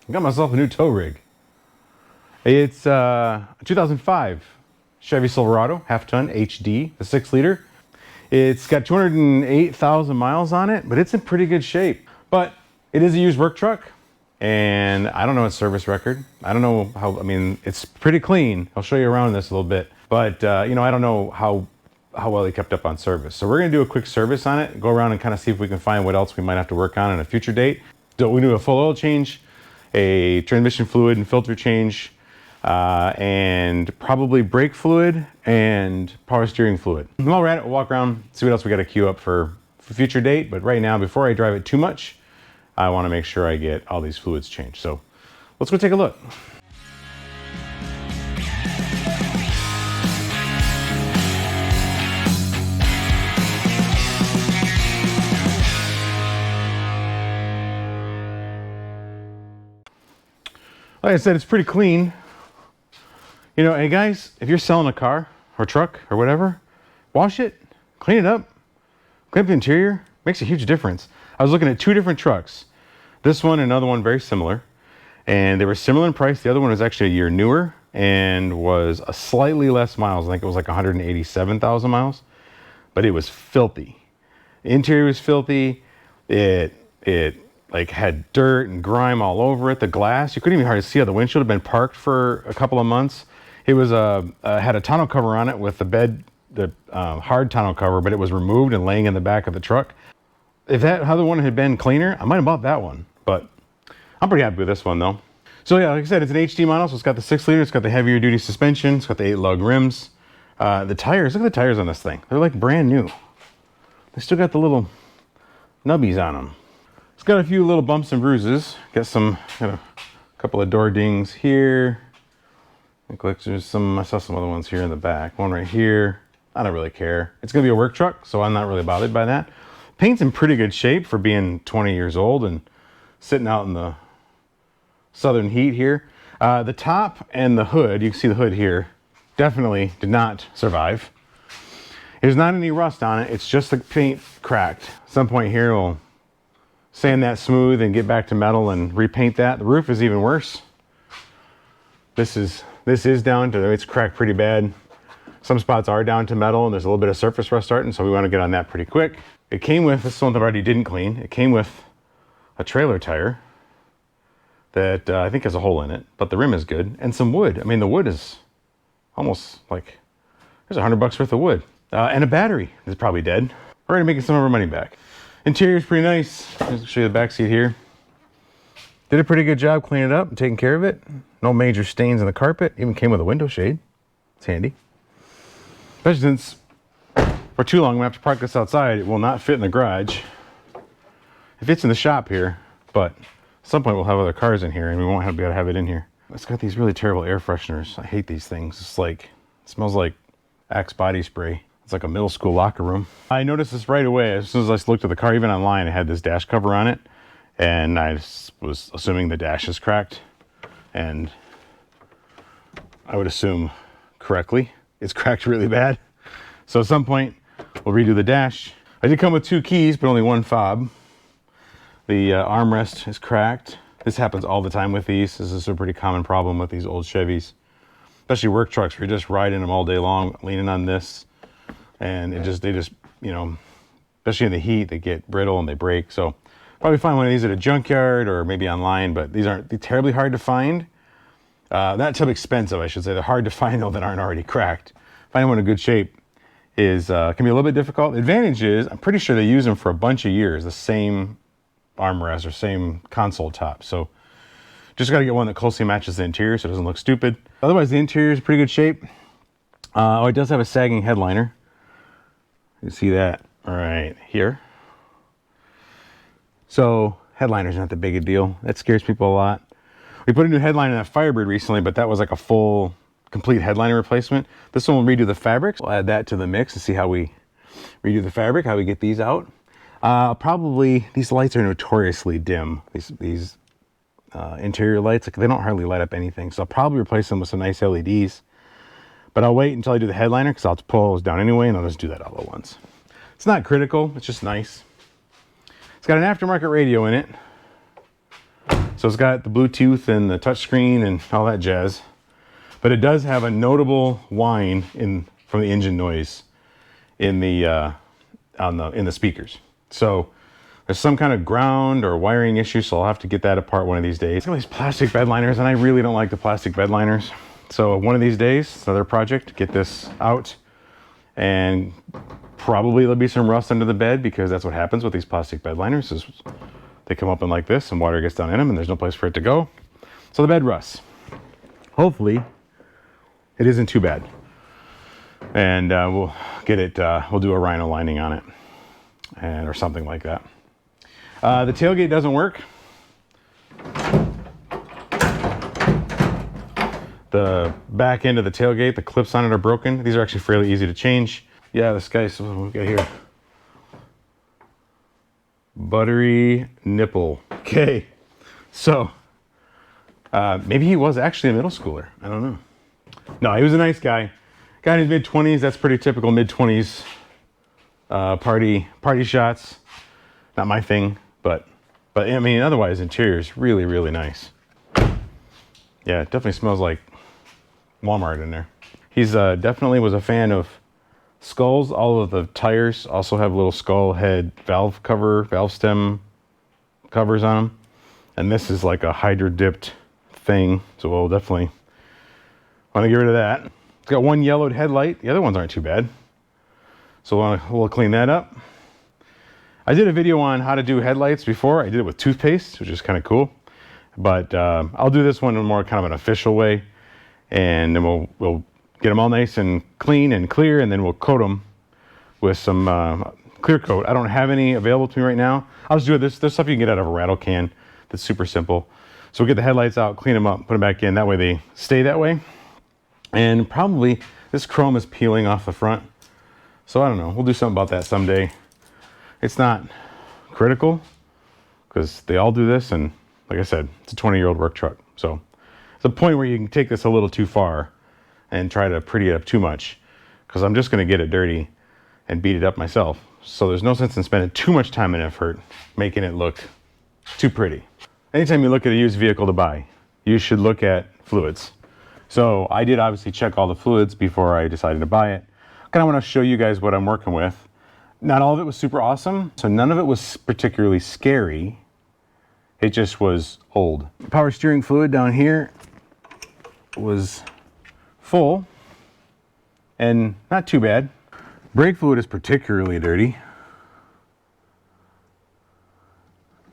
I got myself a new tow rig. It's a 2005 Chevy Silverado, half-ton HD, the 6-liter. It's got 208,000 miles on it, but it's in pretty good shape. But it is a used work truck, and I don't know its service record. I don't know how, I mean, it's pretty clean. I'll show you around this a little bit. But, you know, I don't know how well they kept up on service. So we're gonna do a quick service on it, go around and kind of see if we can find what else we might have to work on a future date. So we do a full oil change, a transmission fluid and filter change, and probably brake fluid and power steering fluid. And while we're at it, we'll walk around, see what else we got to queue up for future date. But right now, before I drive it too much, I want to make sure I get all these fluids changed. So let's go take a look. Like I said, it's pretty clean. You know, hey guys, if you're selling a car or truck or whatever, wash it, clean it up, clean up the interior. Makes a huge difference. I was looking at two different trucks. This one and another one very similar. And they were similar in price. The other one was actually a year newer and was a slightly less miles. I think it was like 187,000 miles. But it was filthy. The interior was filthy. It like had dirt and grime all over it. The glass, you couldn't even hardly see how the windshield had been parked for a couple of months. It was had a tonneau cover on it with the hard tonneau cover, but it was removed and laying in the back of the truck. If that other one had been cleaner, I might have bought that one, but I'm pretty happy with this one though. So yeah, like I said, it's an HD model, so it's got the 6-liter, it's got the heavier duty suspension, it's got the 8-lug rims. The tires, look at the tires on this thing. They're like brand new. They still got the little nubbies on them. It's got a few little bumps and bruises. Got a couple of door dings here. Like there's I saw some other ones here in the back. One right here. I don't really care. It's gonna be a work truck, so I'm not really bothered by that. Paint's in pretty good shape for being 20 years old and sitting out in the southern heat here. The top and the hood, you can see the hood here, definitely did not survive. There's not any rust on it. It's just the paint cracked. At some point here, we'll sand that smooth and get back to metal and repaint that. The roof is even worse. This is down to, it's cracked pretty bad. Some spots are down to metal and there's a little bit of surface rust starting, so we want to get on that pretty quick. It came with, this is one that I already didn't clean. It came with a trailer tire that I think has a hole in it, but the rim is good, and some wood. I mean, the wood is almost like, there's $100 worth of wood. And a battery is probably dead. We're already making some of our money back. Interior's pretty nice. I'll show you the back seat here. Did a pretty good job cleaning it up and taking care of it. No major stains in the carpet. Even came with a window shade. It's handy. Especially since for too long we have to park this outside. It will not fit in the garage. It fits in the shop here, but at some point we'll have other cars in here and we won't be able to have it in here. It's got these really terrible air fresheners. I hate these things. It's like, it smells like Axe body spray. It's like a middle school locker room. I noticed this right away. As soon as I looked at the car, even online, it had this dash cover on it. And I was assuming the dash is cracked. And I would assume correctly, it's cracked really bad. So at some point, we'll redo the dash. I did come with 2 keys, but only 1 fob. The armrest is cracked. This happens all the time with these. This is a pretty common problem with these old Chevys. Especially work trucks where you're just riding them all day long, leaning on this. And they just, you know, especially in the heat, they get brittle and they break. So probably find one of these at a junkyard or maybe online, but these aren't terribly hard to find. Not too expensive, I should say. They're hard to find though that aren't already cracked. Finding one in good shape is can be a little bit difficult. The advantage is I'm pretty sure they use them for a bunch of years, the same armrest or same console top. So just got to get one that closely matches the interior so it doesn't look stupid. Otherwise, the interior is pretty good shape. Oh, it does have a sagging headliner. You see that right here. So headliner's not that big a deal. That scares people a lot. We put a new headliner in that Firebird recently, but that was like a full, complete headliner replacement. This one will redo the fabrics. We'll add that to the mix and see how we redo the fabric, how we get these out. Probably, these lights are notoriously dim. These interior lights, like, they don't hardly light up anything. So I'll probably replace them with some nice LEDs. But I'll wait until I do the headliner because I'll have to pull those down anyway and I'll just do that all at once. It's not critical, it's just nice. It's got an aftermarket radio in it. So it's got the Bluetooth and the touchscreen and all that jazz. But it does have a notable whine from the engine noise in the speakers. So there's some kind of ground or wiring issue, so I'll have to get that apart one of these days. Got these plastic bed liners, and I really don't like the plastic bed liners. So one of these days, it's another project, get this out, and probably there'll be some rust under the bed, because that's what happens with these plastic bed liners, is they come up in like this and water gets down in them and there's no place for it to go. So the bed rusts. Hopefully it isn't too bad. And we'll get it, we'll do a Rhyno lining on it or something like that. The tailgate doesn't work. The back end of the tailgate, the clips on it are broken. These are actually fairly easy to change. Yeah, this guy's, what we got here? Buttery nipple. Okay, so maybe he was actually a middle schooler. I don't know. No, he was a nice guy. Guy in his mid-20s. That's pretty typical mid-20s party shots. Not my thing, but I mean, otherwise, interior is really, really nice. Yeah, it definitely smells like Walmart in there. He's definitely was a fan of skulls. All of the tires also have little skull head valve stem covers on them. And this is like a hydro dipped thing. So we'll definitely want to get rid of that. It's got one yellowed headlight. The other ones aren't too bad. So we'll clean that up. I did a video on how to do headlights before. I did it with toothpaste, which is kind of cool. But I'll do this one in more kind of an official way. And then we'll get them all nice and clean and clear, and then we'll coat them with some clear coat. I don't have any available to me right now. I'll just do it. There's stuff you can get out of a rattle can that's super simple. So we'll get the headlights out, clean them up, put them back in. That way they stay that way. And probably this chrome is peeling off the front. So I don't know. We'll do something about that someday. It's not critical because they all do this. And like I said, it's a 20-year-old work truck. So it's a point where you can take this a little too far and try to pretty it up too much, because I'm just going to get it dirty and beat it up myself. So there's no sense in spending too much time and effort making it look too pretty. Anytime you look at a used vehicle to buy, you should look at fluids. So I did obviously check all the fluids before I decided to buy it. I kind of want to show you guys what I'm working with. Not all of it was super awesome, so none of it was particularly scary. It just was old. Power steering fluid down here was full and not too bad. Brake fluid is particularly dirty.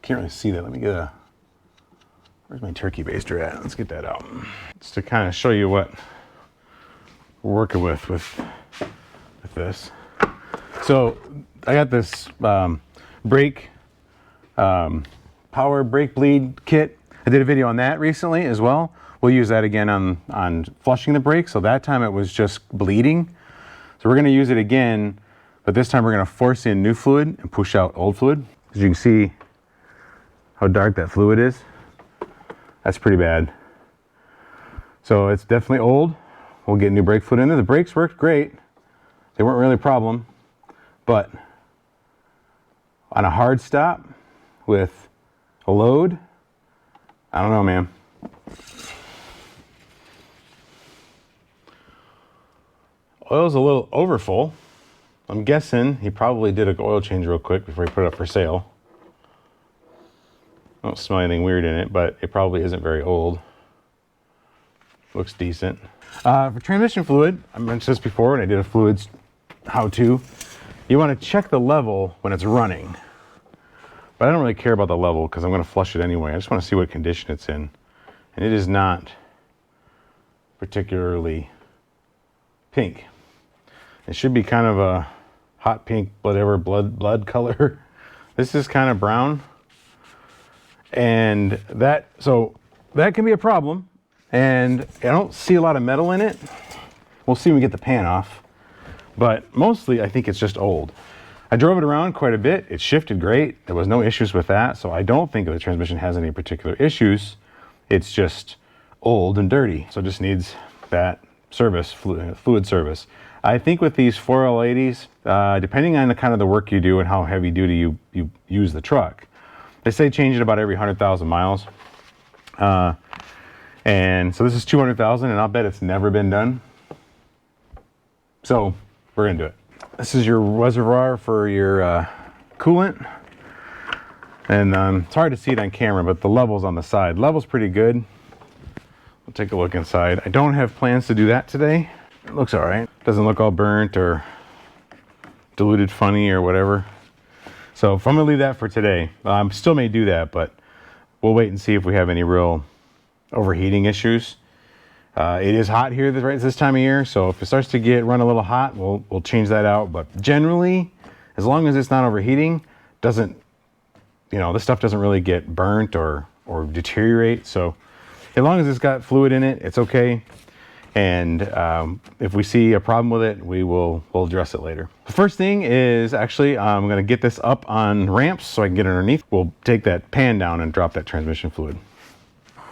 Can't really see that. Let me get a, where's my turkey baster at? Let's get that out. Just to kind of show you what we're working with this. So I got this brake, power brake bleed kit. I did a video on that recently as well. We'll use that again on flushing the brake. So that time it was just bleeding. So we're going to use it again, but this time we're going to force in new fluid and push out old fluid. As you can see how dark that fluid is. That's pretty bad. So it's definitely old. We'll get new brake fluid in there. The brakes worked great. They weren't really a problem, but on a hard stop with a load, I don't know, man. Oil's a little overfull. I'm guessing he probably did an oil change real quick before he put it up for sale. I don't smell anything weird in it, but it probably isn't very old. Looks decent. For transmission fluid, I mentioned this before when I did a fluids how-to. You want to check the level when it's running. But I don't really care about the level because I'm going to flush it anyway. I just want to see what condition it's in. And it is not particularly pink. It should be kind of a hot pink, whatever, blood color. This is kind of brown. And so that can be a problem. And I don't see a lot of metal in it. We'll see when we get the pan off. But mostly I think it's just old. I drove it around quite a bit. It shifted great. There was no issues with that. So I don't think the transmission has any particular issues. It's just old and dirty. So it just needs that service, fluid service. I think with these 4L80s, depending on the kind of the work you do and how heavy duty you use the truck, they say change it about every 100,000 miles. And so this is 200,000, and I'll bet it's never been done. So we're gonna do it. This is your reservoir for your coolant. And it's hard to see it on camera, but the level's on the side. Level's pretty good. We'll take a look inside. I don't have plans to do that today. It looks all right. Doesn't look all burnt or diluted funny or whatever. So if I'm gonna leave that for today, still may do that, but we'll wait and see if we have any real overheating issues. It is hot here right this time of year, so if it starts to run a little hot, we'll change that out. But generally, as long as it's not overheating, this stuff doesn't really get burnt or deteriorate. So as long as it's got fluid in it, it's okay. And if we see a problem with it, we'll address it later. The first thing is actually, I'm gonna get this up on ramps so I can get underneath. We'll take that pan down and drop that transmission fluid.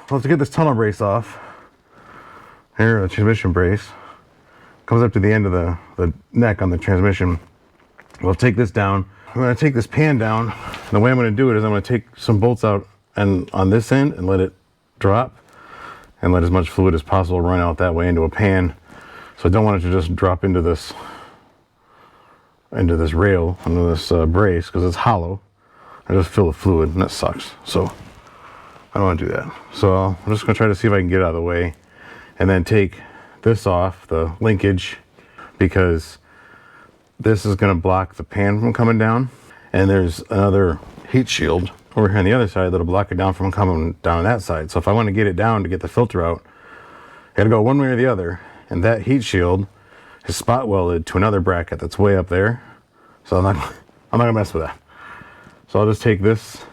Well, to get this tunnel brace off, here, the transmission brace comes up to the end of the neck on the transmission. We'll take this down. I'm gonna take this pan down. And the way I'm gonna do it is I'm gonna take some bolts out and on this end and let it drop and let as much fluid as possible run out that way into a pan. So I don't want it to just drop into this rail, into this brace, because it's hollow. I just fill the fluid and that sucks. So I don't want to do that. So I'm just gonna try to see if I can get it out of the way and then take this off, the linkage, because this is gonna block the pan from coming down. And there's another heat shield over here on the other side that'll block it down from coming down that side. So if I want to get it down to get the filter out, I gotta go one way or the other. And that heat shield is spot welded to another bracket that's way up there. So I'm not gonna mess with that. So I'll just take this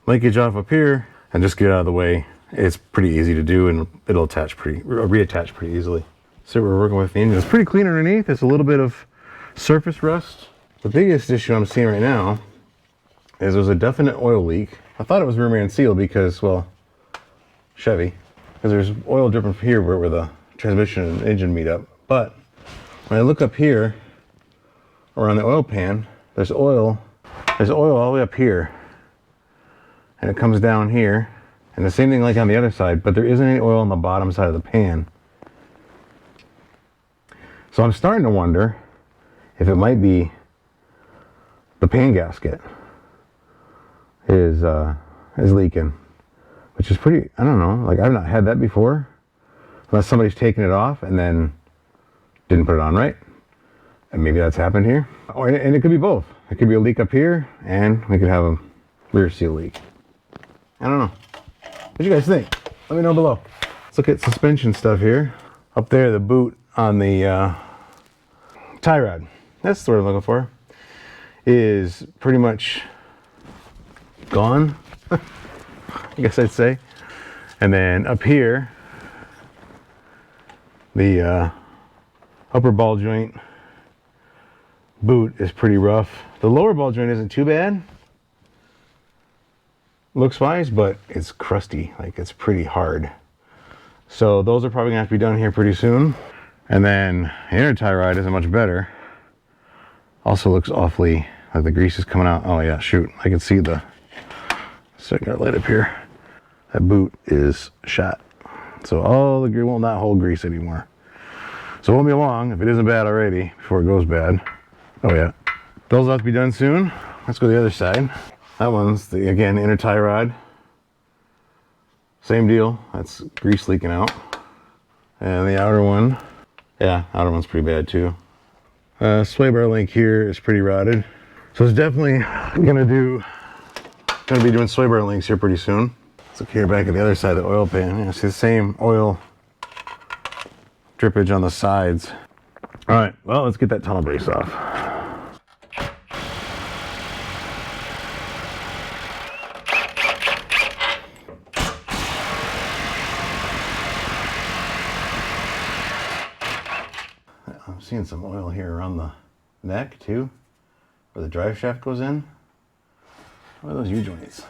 linkage off up here and just get it out of the way. It's pretty easy to do, and it'll reattach pretty easily. So we're working with the engine. It's pretty clean underneath. It's a little bit of surface rust. The biggest issue I'm seeing right now is there's a definite oil leak. I thought it was rear man seal because, well, Chevy, because there's oil dripping from here where the transmission and engine meet up. But when I look up here around the oil pan, there's oil all the way up here, and it comes down here, and the same thing like on the other side, but there isn't any oil on the bottom side of the pan. So I'm starting to wonder if it might be the pan gasket is leaking, which is pretty, I don't know, like I've not had that before, unless somebody's taken it off and then didn't put it on right. And maybe that's happened here. And it could be both. It could be a leak up here, and we could have a rear seal leak. I don't know. What do you guys think? Let me know below. Let's look at suspension stuff here. Up there, the boot on the tie rod, that's the word I'm looking for, is pretty much gone, I guess I'd say. And then up here, the upper ball joint boot is pretty rough. The lower ball joint isn't too bad, looks wise, but it's crusty, like it's pretty hard. So those are probably gonna have to be done here pretty soon. And then the inner tie rod isn't much better. Also looks awfully like the grease is coming out. Oh yeah, shoot, I can see the, so I got light up here. That boot is shot. So all the grease will not hold grease anymore. So it won't be long if it isn't bad already before it goes bad. Oh yeah. Those will have to be done soon. Let's go to the other side. That one's the, again, inner tie rod. Same deal, that's grease leaking out. And the outer one, yeah, outer one's pretty bad too. Sway bar link here is pretty rotted. So it's definitely gonna be doing sway bar links here pretty soon. Let's look here back at the other side of the oil pan. You see the same oil drippage on the sides. All right, well, let's get that tunnel brace off. I'm seeing some oil here around the neck too, where the drive shaft goes in. What are those U-joints?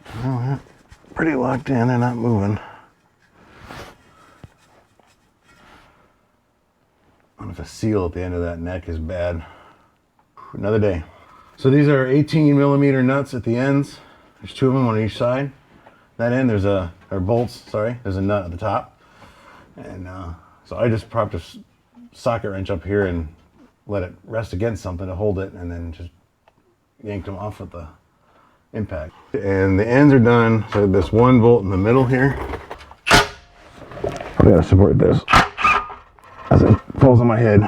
Oh, yeah. Pretty locked in, they're not moving. I don't know if a seal at the end of that neck is bad. Another day. So these are 18 millimeter nuts at the ends. There's two of them on each side. That end, there's or bolts, sorry, there's a nut at the top. And so I just propped a socket wrench up here and let it rest against something to hold it, and then just yanked them off with the impact. And the ends are done. So this one bolt in the middle here. I gotta support this as it falls on my head.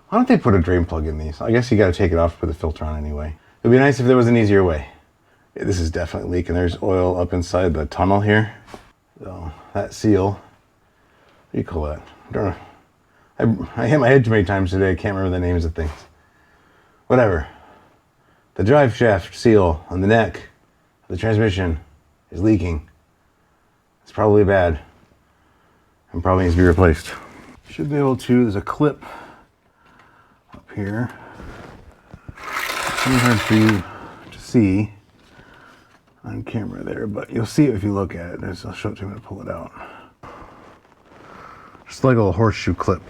Why don't they put a drain plug in these? I guess you gotta take it off to put the filter on anyway. It'd be nice if there was an easier way. Yeah, this is definitely leaking. There's oil up inside the tunnel here. So that seal, what do you call that? I don't know. I hit my head too many times today. I can't remember the names of things. Whatever. The drive shaft seal on the neck of the transmission is leaking. It's probably bad and probably needs to be replaced. Should be able to, there's a clip up here. It's really hard for you to see on camera there, but you'll see it if you look at it. I'll show it to you when I pull it out. Just like a little horseshoe clip.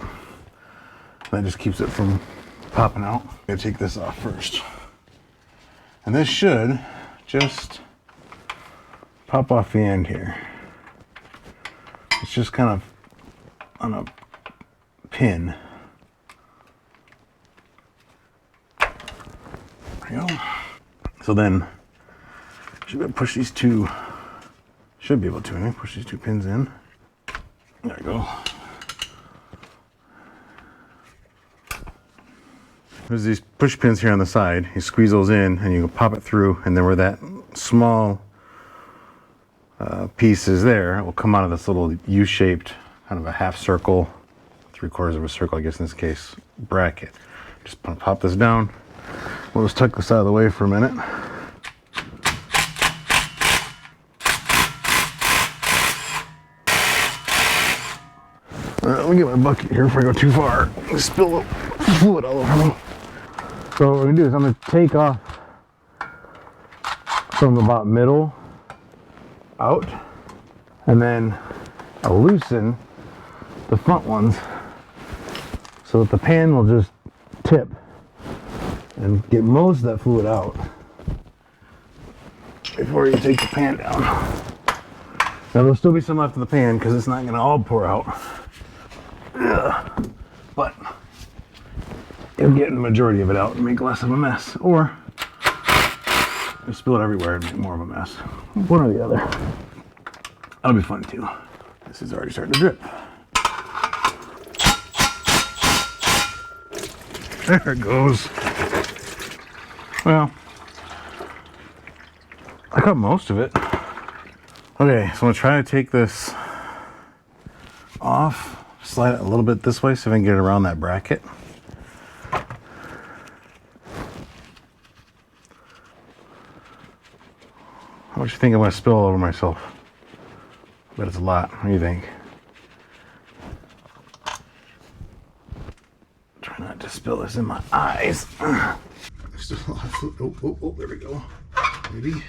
That just keeps it from popping out. I'm gonna take this off first. And this should just pop off the end here. It's just kind of on a pin. There you go. So then, should be able to push these two, should be able to, anyway, push these two pins in. There we go. There's these push pins here on the side. You squeeze those in and you can pop it through, and then where that small piece is there, it will come out of this little U-shaped, kind of a half circle, 3/4 of a circle, I guess in this case, bracket. Just pop this down. We'll just tuck this out of the way for a minute. Let me get my bucket here before I go too far. Spill fluid all over me. So what I'm gonna do is I'm gonna take off from about middle out, and then I'll loosen the front ones so that the pan will just tip and get most of that fluid out before you take the pan down. Now there'll still be some left in the pan because it's not gonna all pour out. But you'll get the majority of it out and make less of a mess, or you spill it everywhere and make more of a mess. One or the other. That'll be fun too. This is already starting to drip. There it goes. Well, I got most of it. Okay, so I'm gonna try to take this off. Slide it a little bit this way so I can get it around that bracket. How much do you think I'm going to spill all over myself? I bet it's a lot. What do you think? Try not to spill this in my eyes. Still a lot of food. Oh, there we go. Maybe.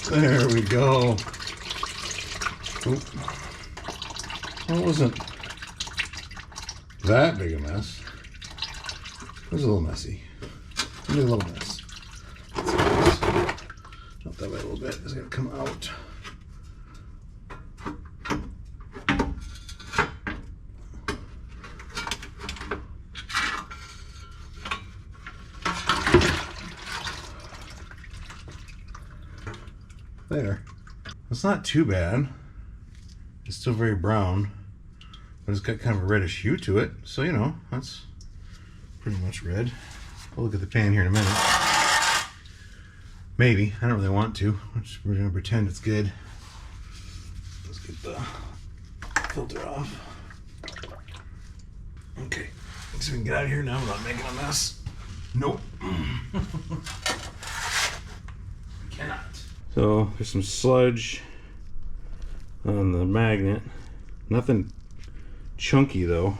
There we go. Oop. Well, it wasn't that big a mess. It was a little messy. Maybe a little mess. Up that way a little bit. It's gonna come out. There. It's not too bad. It's still very brown, but it's got kind of a reddish hue to it. So, you know, that's pretty much red. We'll look at the pan here in a minute. Maybe. I don't really want to. We're going to pretend it's good. Let's get the filter off. Okay. So we can get out of here now without making a mess. Nope. Cannot. So there's some sludge on the magnet. Nothing chunky though.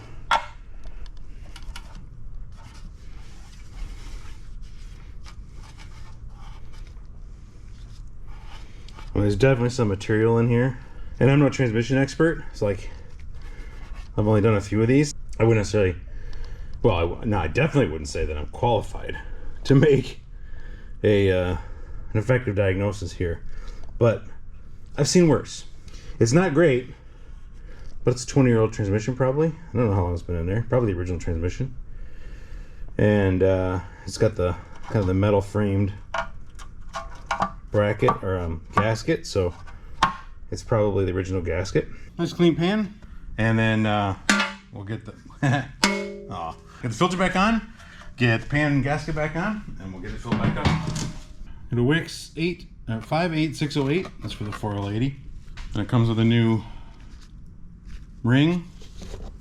Well, there's definitely some material in here. And I'm no transmission expert. It's like, I've only done a few of these. I wouldn't necessarily, well, no, I definitely wouldn't say that I'm qualified to make an effective diagnosis here. But I've seen worse. It's not great, but it's a 20-year-old transmission probably. I don't know how long it's been in there. Probably the original transmission. And it's got the kind of the metal framed bracket or gasket, so it's probably the original gasket. Nice clean pan, and then we'll get the get the filter back on, get the pan and gasket back on, and we'll get it filled back up. Get a Wix 58608. That's for the 4L80. And it comes with a new ring,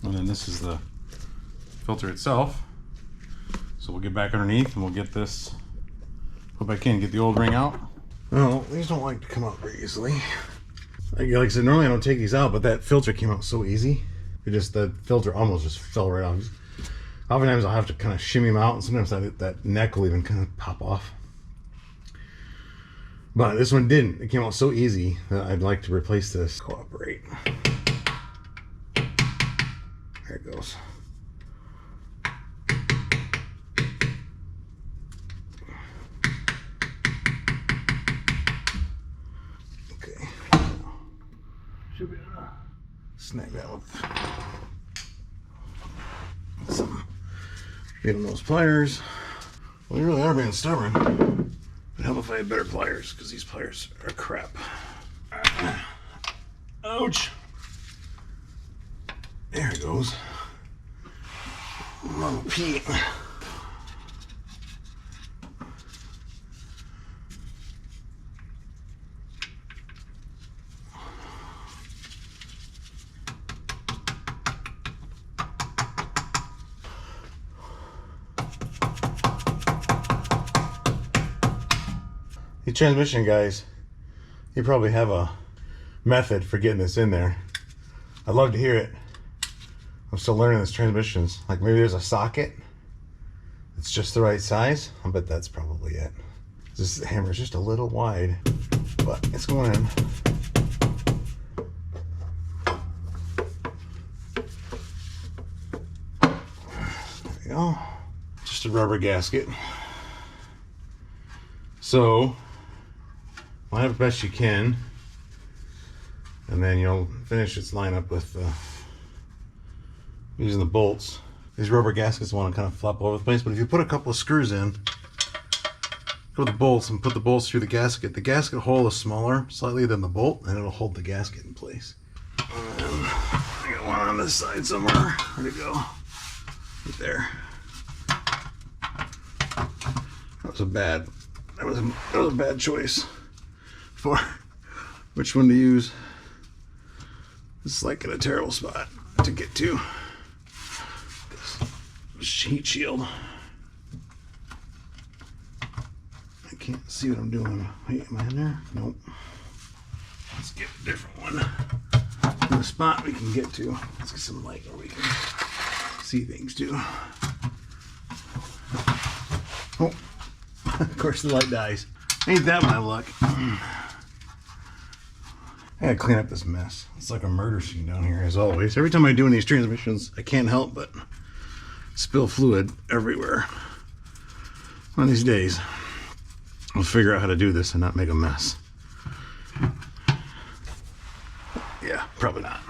and then this is the filter itself. So we'll get back underneath and we'll get this put back in, get the old ring out. Oh, these don't like to come out very easily. Like I said, normally I don't take these out, but that filter came out so easy. The filter almost just fell right off. Oftentimes I'll have to kind of shimmy them out, and sometimes that neck will even kind of pop off. But this one didn't. It came out so easy that I'd like to replace this. Cooperate. There it goes. Okay. Should be able to snag that with some needle-nose pliers. Well, you really are being stubborn. It'd help if I had better pliers, because these pliers are crap. Ouch! There it goes. Mama Pete. You transmission guys, you probably have a method for getting this in there. I'd love to hear it. I'm still learning this transmissions. Like maybe there's a socket that's just the right size. I bet that's probably it. This hammer is just a little wide, but it's going in. There we go. Just a rubber gasket. So line up best you can, and then you'll finish its lineup with using the bolts. These rubber gaskets want to kind of flop all over the place, but if you put a couple of screws in, go with the bolts and put the bolts through the gasket hole is smaller slightly than the bolt, and it'll hold the gasket in place. And I got one on this side somewhere. Where'd it go? Right there. That was a bad choice for which one to use. It's like in a terrible spot to get to. This heat shield. I can't see what I'm doing. Wait, am I in there? Nope. Let's get a different one. In a spot we can get to. Let's get some light where we can see things too. Oh. Of course the light dies. Ain't that my luck. I gotta clean up this mess. It's like a murder scene down here as always. Every time I do one of these transmissions, I can't help but spill fluid everywhere. One of these days, I'll figure out how to do this and not make a mess. Yeah, probably not.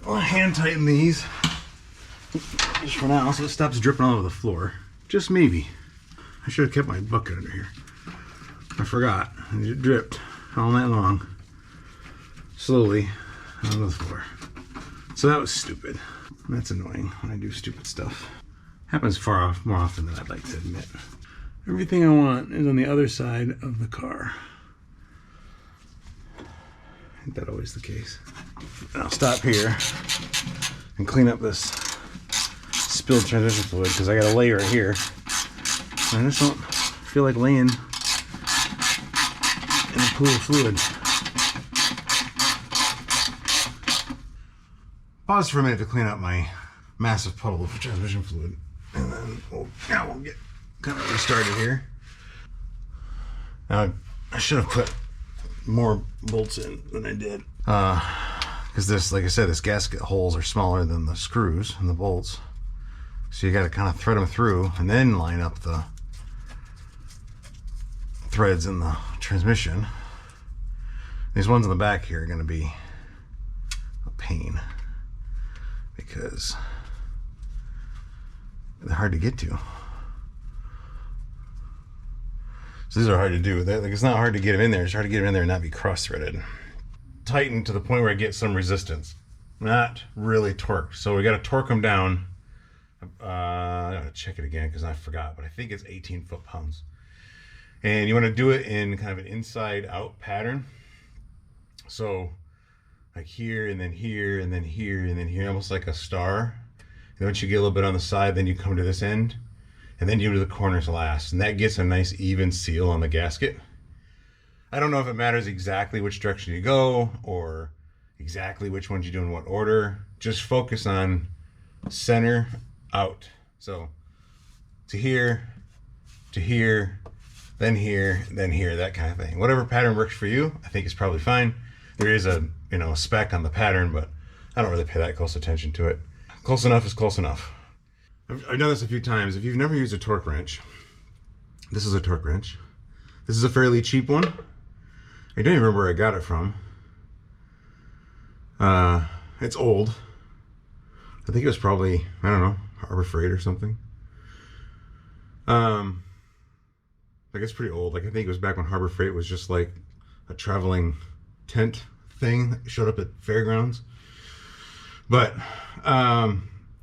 I'll hand tighten these just for now so it stops dripping all over the floor. Just maybe. I should have kept my bucket under here. I forgot. It dripped all night long. Slowly onto the floor. So that was stupid. That's annoying when I do stupid stuff. Happens more often than I'd like to admit. Everything I want is on the other side of the car. Ain't that always the case? And I'll stop here and clean up this spilled transmission fluid because I got a layer here. I just don't feel like laying in a pool of fluid. Pause for a minute to clean up my massive puddle of transmission fluid, and then we'll get kind of restarted here. Now, I should have put more bolts in than I did. Because this, like I said, this gasket holes are smaller than the screws and the bolts. So you got to kind of thread them through and then line up the threads in the transmission. These ones in the back here are going to be a pain because they're hard to get to. So these are hard to do. Like, it's not hard to get them in there. It's hard to get them in there and not be cross-threaded. Tighten to the point where I get some resistance, not really torque. So we got to torque them down. I gotta check it again because I forgot, but I think it's 18 foot-pounds. And you want to do it in kind of an inside-out pattern. So like here and then here and then here and then here, almost like a star. And once you get a little bit on the side, then you come to this end, and then you do the corners last, and that gets a nice even seal on the gasket. I don't know if it matters exactly which direction you go or exactly which ones you do in what order. Just focus on center out. So to here, then here, then here, that kind of thing. Whatever pattern works for you, I think is probably fine. There is a spec on the pattern, but I don't really pay that close attention to it. Close enough is close enough. I've done this a few times. If you've never used a torque wrench, this is a torque wrench. This is a fairly cheap one. I don't even remember where I got it from. It's old. I think it was probably, I don't know, Harbor Freight or something. Like, it's pretty old. Like, I think it was back when Harbor Freight was just like a traveling tent thing that showed up at fairgrounds. But,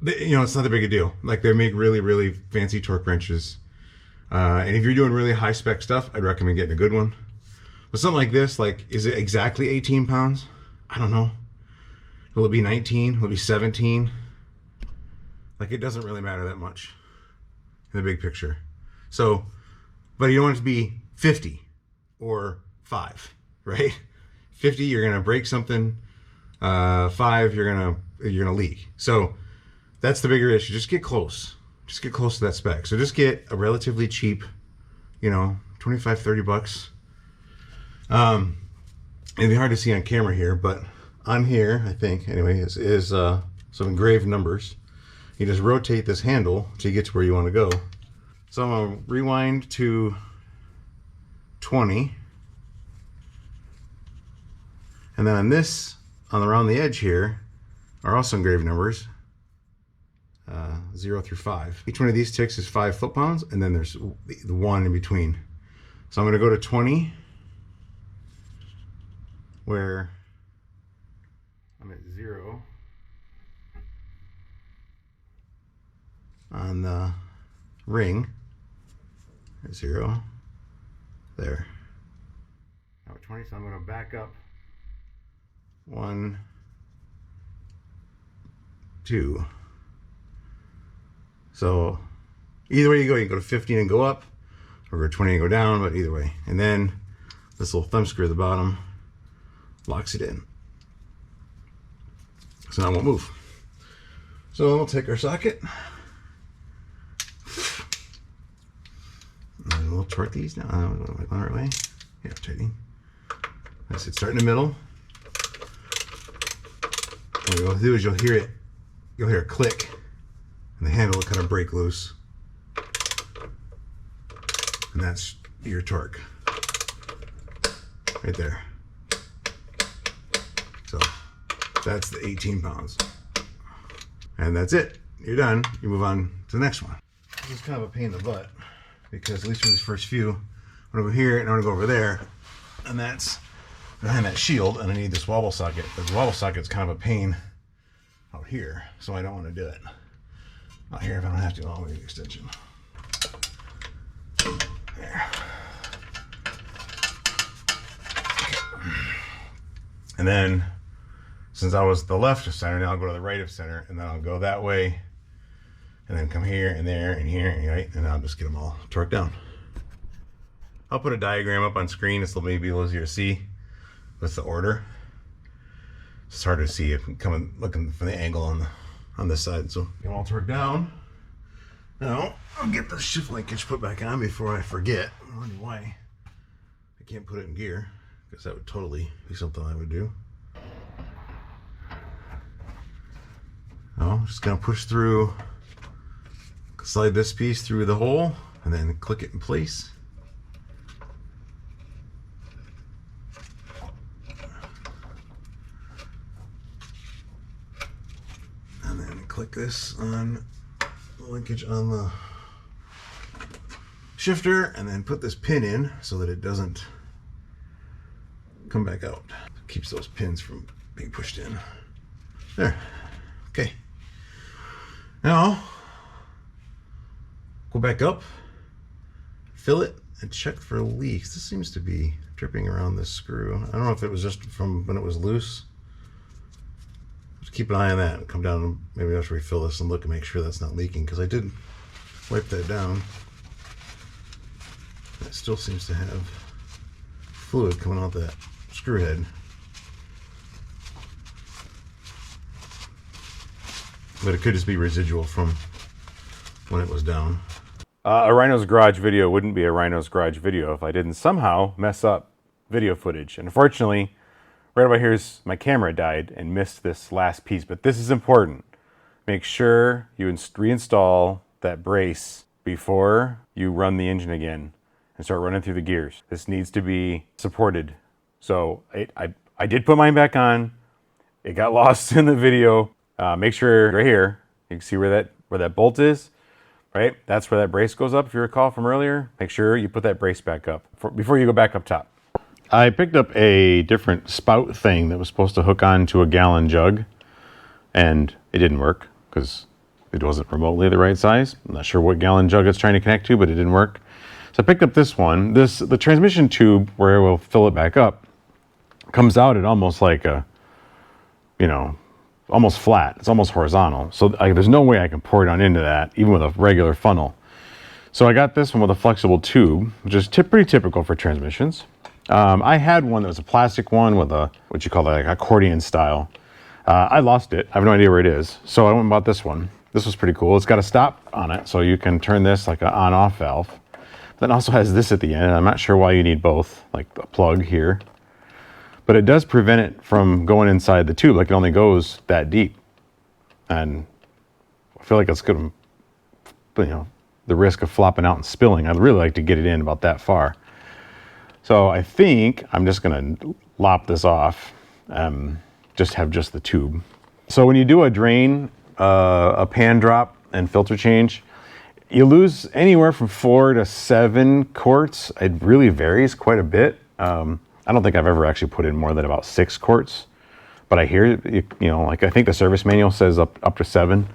it's not that big a deal. Like, they make really, really fancy torque wrenches. And if you're doing really high spec stuff, I'd recommend getting a good one. But something like this, like, is it exactly 18 pounds? I don't know. Will it be 19? Will it be 17? Like, it doesn't really matter that much in the big picture. So, but you don't want it to be 50 or 5, right? 50, you're gonna break something. 5, you're gonna leak. So that's the bigger issue. Just get close. Just get close to that spec. So just get a relatively cheap, 25, 30 bucks. It'd be hard to see on camera here, but on here, I think, anyway, is some engraved numbers. You just rotate this handle till you get to where you want to go. So I'm gonna rewind to 20. And then on this, around the edge here, are also engraved numbers. 0 through 5. Each one of these ticks is 5 foot-pounds, and then there's the 1 in between. So I'm going to go to 20, where I'm at 0 on the ring. 0 there. Now at 20, so I'm going to back up 1, 2. So either way you go, you can go to 15 and go up, or go to 20 and go down, but either way. And then this little thumb screw at the bottom locks it in. So now it won't move. So we'll take our socket and we'll torque these down. Am I on the right way? Yeah, tightening. I said start in the middle. What you'll do is you'll hear a click, and the handle will kind of break loose. And that's your torque. Right there. So that's the 18 pounds. And that's it. You're done. You move on to the next one. This is kind of a pain in the butt, because at least for these first few, I'm gonna go here and I'm gonna go over there. And that's behind that shield, and I need this wobble socket. But the wobble socket's kind of a pain out here, so I don't want to do it. Not here if I don't have to. I'll leave the extension. There. Okay. And then, since I was the left of center, now I'll go to the right of center, and then I'll go that way, and then come here and there and here, right? And I'll just get them all torqued down. I'll put a diagram up on screen. This will maybe be easier to see with the order. It's harder to see if I'm looking from the angle on this side. So get them all torqued down. Now I'll get the shift linkage put back on before I forget. I wonder why I can't put it in gear, Guess that would totally be something I would do. I'm just gonna push through, slide this piece through the hole, and then click it in place. And then click this on the linkage on the shifter, and then put this pin in so that it doesn't come back out. Keeps those pins from being pushed in. There. Okay. Now, go back up, fill it, and check for leaks. This seems to be dripping around this screw. I don't know if it was just from when it was loose. Just keep an eye on that and come down and maybe I'll have to refill this and look and make sure that's not leaking, because I did wipe that down. It still seems to have fluid coming out that screw head. But it could just be residual from when it was down. A Rhyno's Garage video wouldn't be a Rhyno's Garage video if I didn't somehow mess up video footage. And unfortunately, right about here, my camera died and missed this last piece. But this is important. Make sure you reinstall that brace before you run the engine again and start running through the gears. This needs to be supported. So I did put mine back on. It got lost in the video. Make sure right here, you can see where that bolt is, right? That's where that brace goes up, if you recall from earlier. Make sure you put that brace back up before you go back up top. I picked up a different spout thing that was supposed to hook on to a gallon jug, and it didn't work because it wasn't remotely the right size. I'm not sure what gallon jug it's trying to connect to, but it didn't work. So I picked up this one. The transmission tube where it will fill it back up comes out at almost like a, almost flat. It's almost horizontal. So there's no way I can pour it on into that, even with a regular funnel. So I got this one with a flexible tube, which is pretty typical for transmissions. I had one that was a plastic one with a, what you call like accordion style. I lost it. I have no idea where it is. So I went and bought this one. This was pretty cool. It's got a stop on it, so you can turn this like an on-off valve. Then also has this at the end. I'm not sure why you need both, like a plug here. But it does prevent it from going inside the tube. Like it only goes that deep. And I feel like it's good, the risk of flopping out and spilling. I'd really like to get it in about that far. So I think I'm just gonna lop this off, just have just the tube. So when you do a drain, a pan drop and filter change, you lose anywhere from 4 to 7 quarts. It really varies quite a bit. I don't think I've ever actually put in more than about 6 quarts, but I hear, like I think the service manual says up to 7.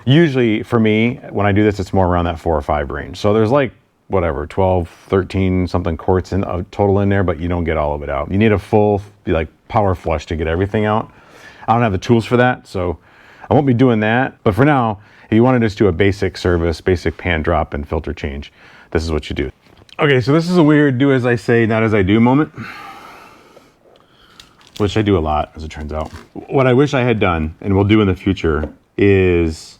Usually for me, when I do this, it's more around that 4 or 5 range. So there's like, whatever, 12, 13 something quarts in total in there, but you don't get all of it out. You need a full like power flush to get everything out. I don't have the tools for that, so I won't be doing that. But for now, if you want to just do a basic service, basic pan drop and filter change, this is what you do. Okay, so this is a weird do as I say, not as I do moment, which I do a lot, as it turns out. What I wish I had done, and will do in the future, is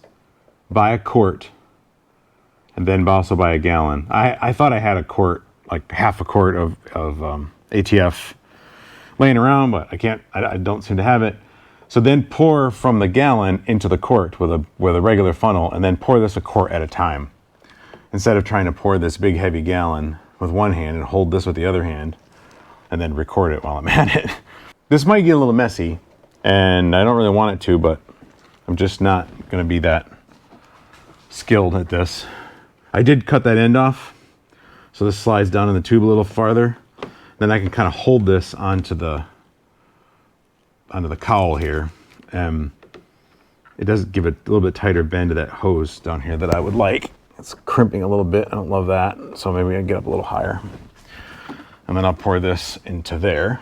buy a quart and then also buy a gallon. I thought I had a quart, like half a quart of ATF laying around, but I don't seem to have it. So then pour from the gallon into the quart with a regular funnel, and then pour this a quart at a time. Instead of trying to pour this big heavy gallon with one hand and hold this with the other hand and then record it while I'm at it. This might get a little messy and I don't really want it to, but I'm just not gonna be that skilled at this. I did cut that end off, so this slides down in the tube a little farther. Then I can kind of hold this onto the cowl here. It does give it a little bit tighter bend to that hose down here that I would like. It's crimping a little bit. I don't love that. So maybe I get up a little higher. And then I'll pour this into there.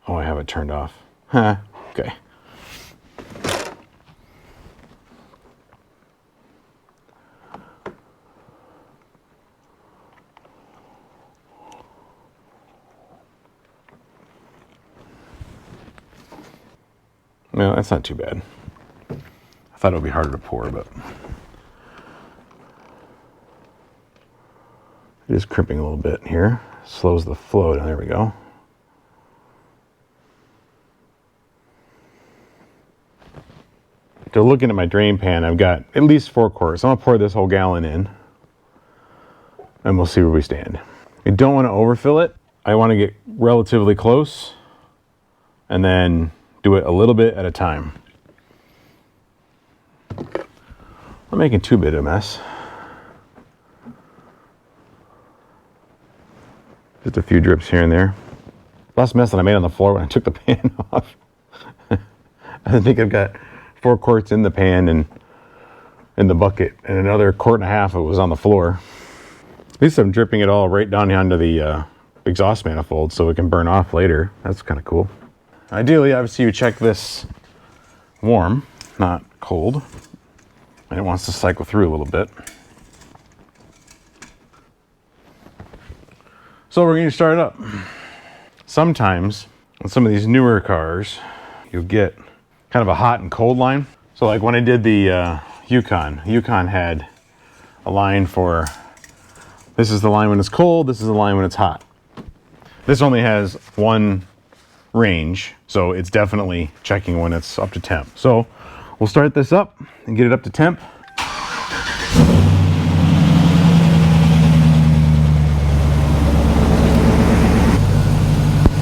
Oh, I have it turned off. Huh, okay. No, that's not too bad. I thought it would be harder to pour, but is crimping a little bit here. Slows the flow down. There we go. So looking at my drain pan, I've got at least 4 quarts. I'm gonna pour this whole gallon in and we'll see where we stand. I don't want to overfill it. I want to get relatively close and then do it a little bit at a time. I'm making too big a mess. Just a few drips here and there. Less mess than I made on the floor when I took the pan off. I think I've got 4 quarts in the pan and in the bucket, and another 1.5 quarts of it was on the floor. At least I'm dripping it all right down onto the exhaust manifold so it can burn off later. That's kind of cool. Ideally, obviously, you check this warm, not cold, and it wants to cycle through a little bit. So we're going to start it up. Sometimes on some of these newer cars, you'll get kind of a hot and cold line. So like when I did the Yukon had a line for, this is the line when it's cold, this is the line when it's hot. This only has one range, so it's definitely checking when it's up to temp. So we'll start this up and get it up to temp.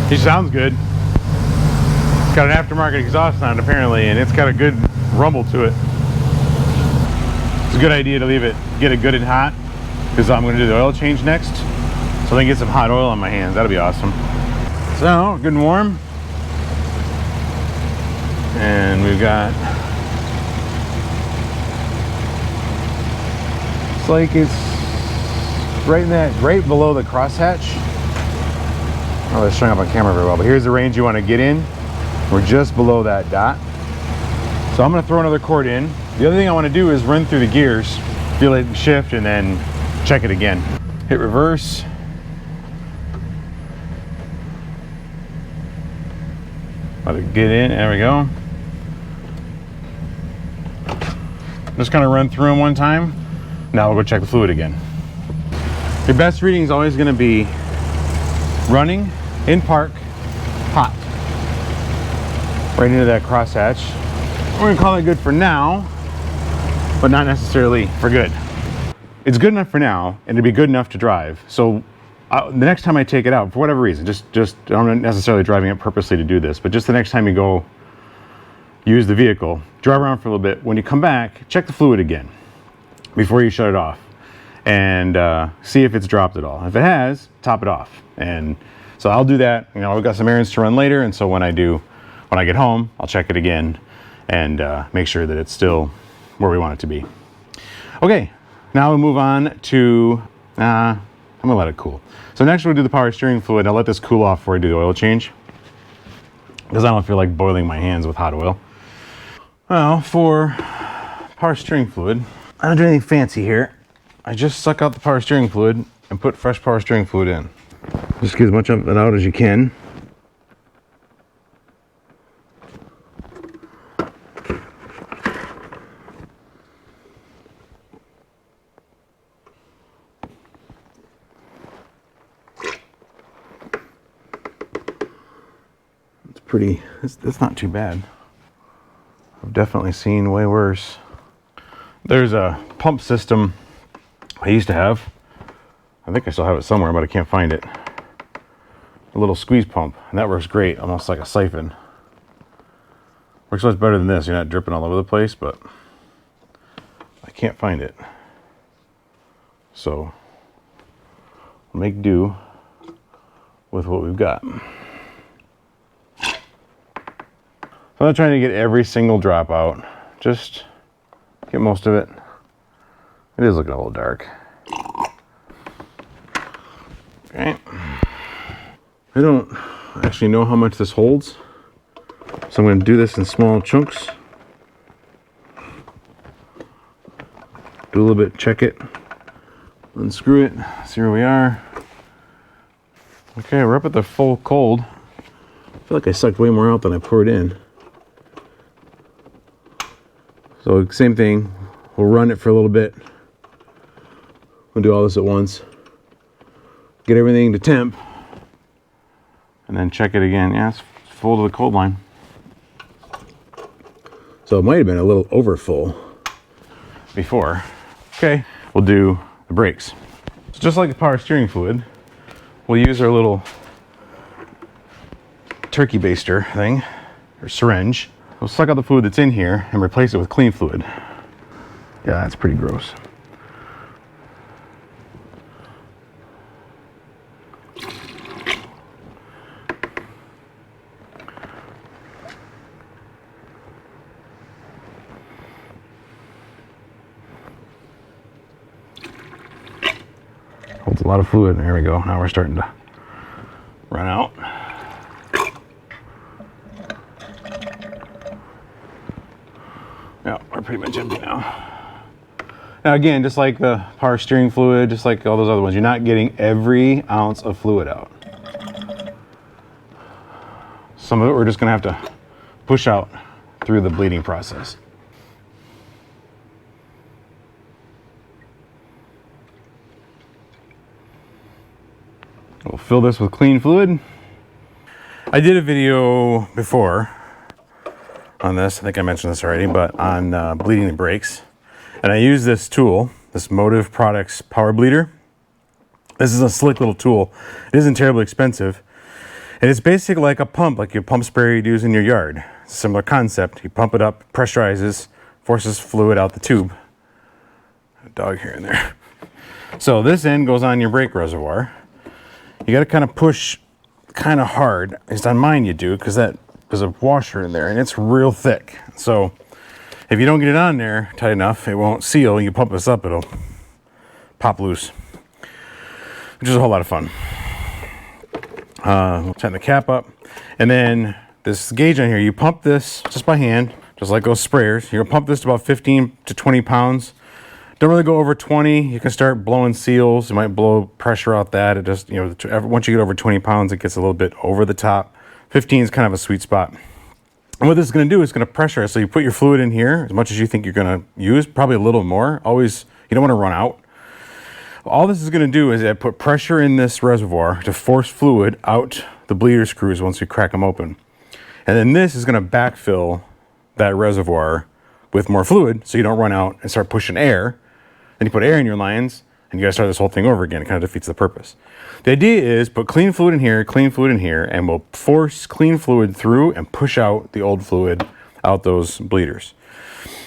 He sounds good. It's got an aftermarket exhaust sound apparently, and it's got a good rumble to it. It's a good idea to leave it, get it good and hot, because I'm going to do the oil change next. So then get some hot oil on my hands. That'll be awesome. So, good and warm. And we've got, it's like it's right in that, right below the crosshatch. Oh, that's showing up on camera very well, but here's the range you want to get in. We're just below that dot. So I'm going to throw another quart in. The other thing I want to do is run through the gears, feel it shift, and then check it again. Hit reverse. Let it get in, there we go. Just kind of run through them one time. Now we'll go check the fluid again. Your best reading is always going to be running, in park, hot. Right into that crosshatch. We're going to call it good for now, but not necessarily for good. It's good enough for now, and it'd be good enough to drive. So the next time I take it out, for whatever reason, just I'm not necessarily driving it purposely to do this, but just the next time you go use the vehicle, drive around for a little bit. When you come back, check the fluid again before you shut it off, and see if it's dropped at all. If it has, top it off. And so I'll do that. You know, I've got some errands to run later, and so when I get home, I'll check it again and make sure that it's still where we want it to be. Okay, now we'll move on to, I'm gonna let it cool. So next we'll do the power steering fluid. I'll let this cool off before I do the oil change, because I don't feel like boiling my hands with hot oil. Well, for power steering fluid, I don't do anything fancy here. I just suck out the power steering fluid and put fresh power steering fluid in. Just get as much of it out as you can. It's pretty, it's not too bad. I've definitely seen way worse. There's a pump system I used to have. I think I still have it somewhere, but I can't find it. A little squeeze pump, and that works great, almost like a siphon. Works much better than this. You're not dripping all over the place, but I can't find it. So we'll make do with what we've got. So I'm not trying to get every single drop out, just get most of it. It is looking a little dark. Okay. I don't actually know how much this holds, so I'm going to do this in small chunks. Do a little bit, check it, unscrew it, see where we are. Okay, we're up at the full cold. I feel like I sucked way more out than I poured in. So same thing, we'll run it for a little bit. We'll do all this at once. get everything to temp, and then check it again. Yeah, it's full to the cold line. So it might have been a little over full before. Okay, we'll do the brakes. So just like the power steering fluid, we'll use our little turkey baster thing, or syringe. We'll suck out the fluid that's in here and replace it with clean fluid. Yeah, that's pretty gross. Holds a lot of fluid. There we go. Now we're starting to run out. Yeah, we're pretty much empty now. Now again, just like the power steering fluid, just like all those other ones, you're not getting every ounce of fluid out. Some of it we're just gonna have to push out through the bleeding process. We'll fill this with clean fluid. I did a video before on this, I think I mentioned this already, but on bleeding the brakes. And I use this tool, this Motive Products Power Bleeder. This is a slick little tool. It isn't terribly expensive. And it's basically like a pump, like your pump sprayer you'd use in your yard. It's a similar concept. You pump it up, pressurizes, forces fluid out the tube. A dog here and there. So this end goes on your brake reservoir. You got to kind of push kind of hard. At least on mine you do, because there's a washer in there and it's real thick. So if you don't get it on there tight enough, it won't seal. You pump this up, it'll pop loose, which is a whole lot of fun. We'll tighten the cap up, and then this gauge on here, you pump this just by hand, just like those sprayers. You're gonna pump this to about 15 to 20 pounds. Don't really go over 20. You can start blowing seals. You might blow pressure out that. It just, once you get over 20 pounds, it gets a little bit over the top. 15 is kind of a sweet spot. And what this is going to do is going to pressure. So you put your fluid in here as much as you think you're going to use, probably a little more. Always, you don't want to run out. All this is going to do is put pressure in this reservoir to force fluid out the bleeder screws once you crack them open. And then this is going to backfill that reservoir with more fluid so you don't run out and start pushing air. Then you put air in your lines, and you got to start this whole thing over again. It kind of defeats the purpose. The idea is put clean fluid in here, and we'll force clean fluid through and push out the old fluid out those bleeders.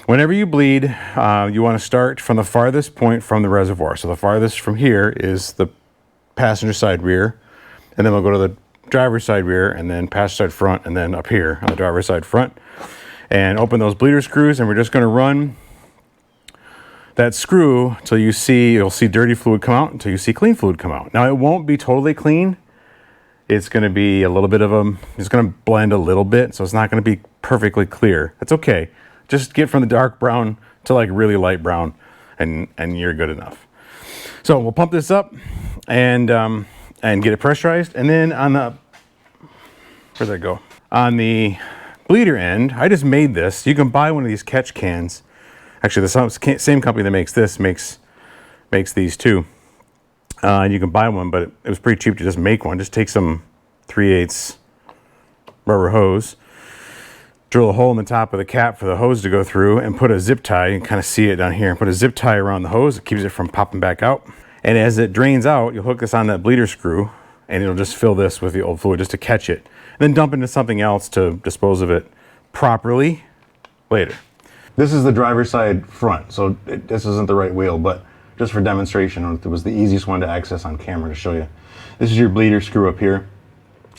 Whenever you bleed, you want to start from the farthest point from the reservoir. So the farthest from here is the passenger side rear, and then we'll go to the driver's side rear, and then passenger side front, and then up here on the driver's side front. And open those bleeder screws, and we're just going to run that screw till you'll see dirty fluid come out until you see clean fluid come out. Now it won't be totally clean. It's going to be a little bit of it's going to blend a little bit, so it's not going to be perfectly clear. That's okay. Just get from the dark brown to like really light brown, and you're good enough. So we'll pump this up and get it pressurized, and then on the where'd that go? On the bleeder end, I just made this. You can buy one of these catch cans. Actually, the same company that makes this makes these too. And you can buy one, but it was pretty cheap to just make one. Just take some 3/8 rubber hose, drill a hole in the top of the cap for the hose to go through, and put a zip tie. You can kind of see it down here. Put a zip tie around the hose. It keeps it from popping back out. And as it drains out, you'll hook this on that bleeder screw, and it'll just fill this with the old fluid just to catch it. And then dump into something else to dispose of it properly later. This is the driver's side front, so this isn't the right wheel, but just for demonstration, it was the easiest one to access on camera to show you. This is your bleeder screw up here,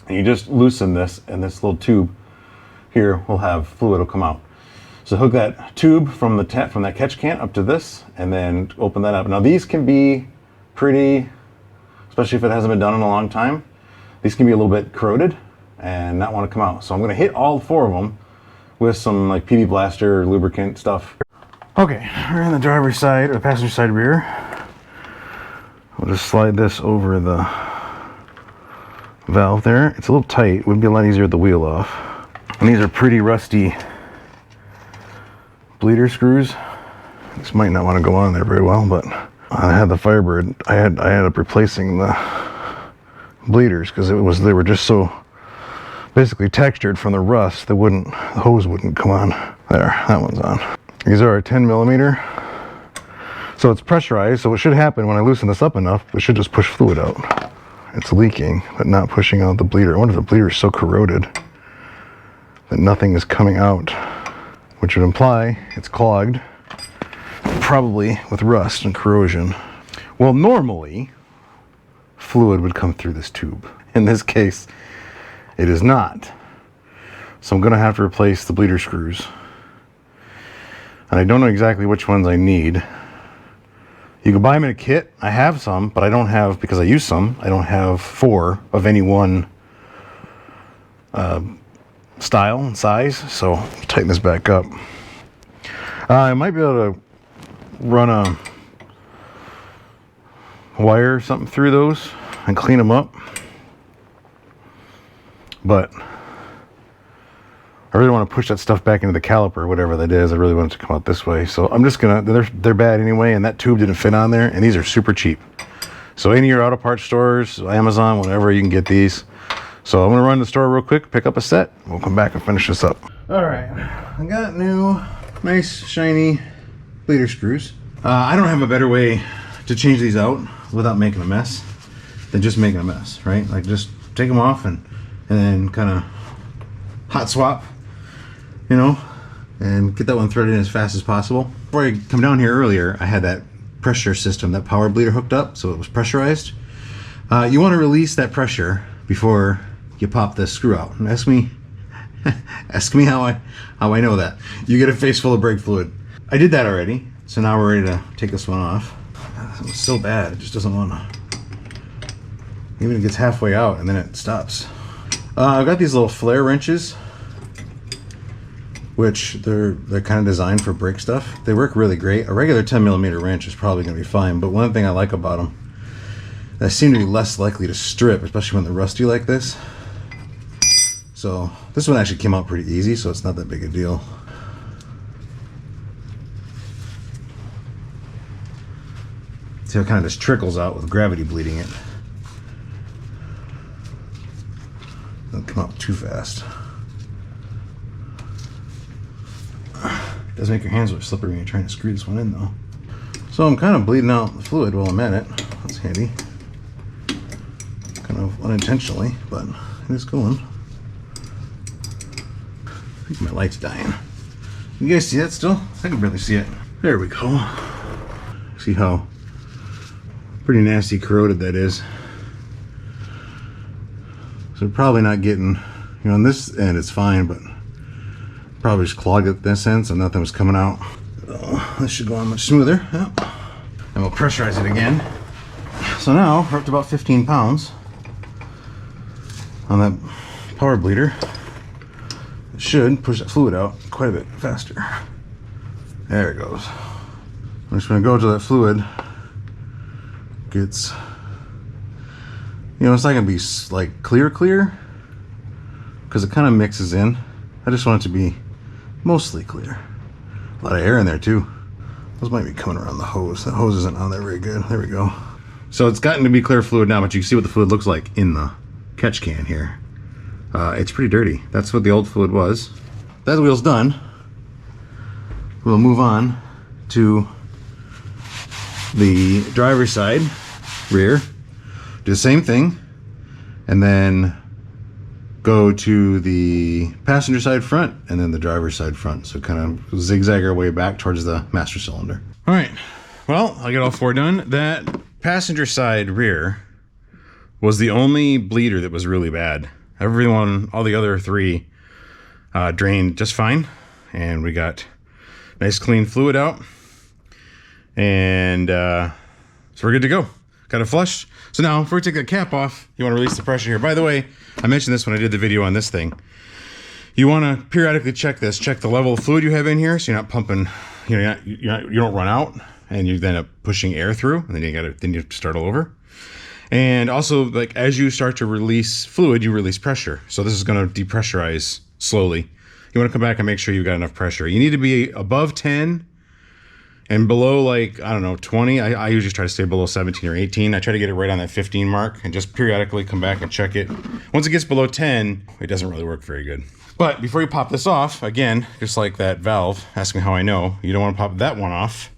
and you just loosen this, and this little tube here will have fluid will come out. So hook that tube from that catch can up to this, and then open that up. Now these can be pretty, especially if it hasn't been done in a long time, these can be a little bit corroded and not want to come out. So I'm going to hit all 4 of them with some like PB Blaster lubricant stuff. Okay, we're on the driver's side, or the passenger side rear. We'll just slide this over the valve there. It's a little tight, would be a lot easier with the wheel off. And these are pretty rusty bleeder screws. This might not want to go on there very well, but I had the Firebird. I ended up replacing the bleeders because they were just so basically textured from the rust. The hose wouldn't come on. There, that one's on. These are a 10 millimeter. So it's pressurized, so what should happen when I loosen this up enough, it should just push fluid out. It's leaking, but not pushing out the bleeder. I wonder if the bleeder is so corroded that nothing is coming out, which would imply it's clogged, probably with rust and corrosion. Well, normally, fluid would come through this tube. In this case, it is not. So I'm gonna have to replace the bleeder screws. And I don't know exactly which ones I need. You can buy them in a kit. I have some, but I don't have, because I use some, I don't have 4 of any one style and size. So tighten this back up. I might be able to run a wire or something through those and clean them up. But I really want to push that stuff back into the caliper or whatever that is. I really want it to come out this way. So I'm just gonna, they're bad anyway, and that tube didn't fit on there, and these are super cheap. So any of your auto parts stores, Amazon, whatever, you can get these. So I'm gonna run to the store real quick, pick up a set. We'll come back and finish this up. All right, I got new, nice, shiny bleeder screws. I don't have a better way to change these out without making a mess than just making a mess, right? Like just take them off and then kind of hot swap, you know, and get that one threaded in as fast as possible. Before I come down here earlier, I had that pressure system, that power bleeder hooked up, so it was pressurized. You want to release that pressure before you pop this screw out. And ask me how I know that. You get a face full of brake fluid. I did that already, so now we're ready to take this one off. It was so bad, it just doesn't want to. Even it gets halfway out and then it stops. I've got these little flare wrenches, which they're kind of designed for brake stuff. They work really great. A regular 10 millimeter wrench is probably going to be fine, but one thing I like about them, they seem to be less likely to strip, especially when they're rusty like this. So this one actually came out pretty easy, so it's not that big a deal. See how it kind of just trickles out with gravity bleeding it. Don't come out too fast. It does make your hands look slippery when you're trying to screw this one in though. So I'm kind of bleeding out the fluid while I'm at it. That's handy. Kind of unintentionally, but it is going. I think my light's dying. You guys see that still? I can barely see it. There we go. See how pretty nasty corroded that is. So probably not getting, you know, on this end it's fine, but probably just clogged at this end, so nothing was coming out. So this should go on much smoother. Yep. And we'll pressurize it again. So now we're up to about 15 pounds on that power bleeder. It should push that fluid out quite a bit faster. There it goes. I'm just gonna go to that fluid gets, you know, it's not gonna be like clear because it kind of mixes in. I just want it to be mostly clear. A lot of air in there too. Those might be coming around the hose. That hose isn't on there very good. There we go. So it's gotten to be clear fluid now, but you can see what the fluid looks like in the catch can here. It's pretty dirty. That's what the old fluid was. That wheel's done. We'll move on to the driver's side rear. Do the same thing, and then go to the passenger side front and then the driver's side front. So kind of zigzag our way back towards the master cylinder. All right, well, I'll get all 4 done. That passenger side rear was the only bleeder that was really bad. Everyone, all the other 3 drained just fine, and we got nice clean fluid out, and so we're good to go. Got it flushed. So now, before we take the cap off, you want to release the pressure here. By the way, I mentioned this when I did the video on this thing. You want to periodically check this. Check the level of fluid you have in here, so you're not pumping. You know, you don't run out, and you end up pushing air through, and then you have to start all over. And also, like as you start to release fluid, you release pressure. So this is going to depressurize slowly. You want to come back and make sure you've got enough pressure. You need to be above 10 And below, like, I don't know, 20, I usually try to stay below 17 or 18. I try to get it right on that 15 mark and just periodically come back and check it. Once it gets below 10, it doesn't really work very good. But before you pop this off, again, just like that valve, ask me how I know, you don't want to pop that one off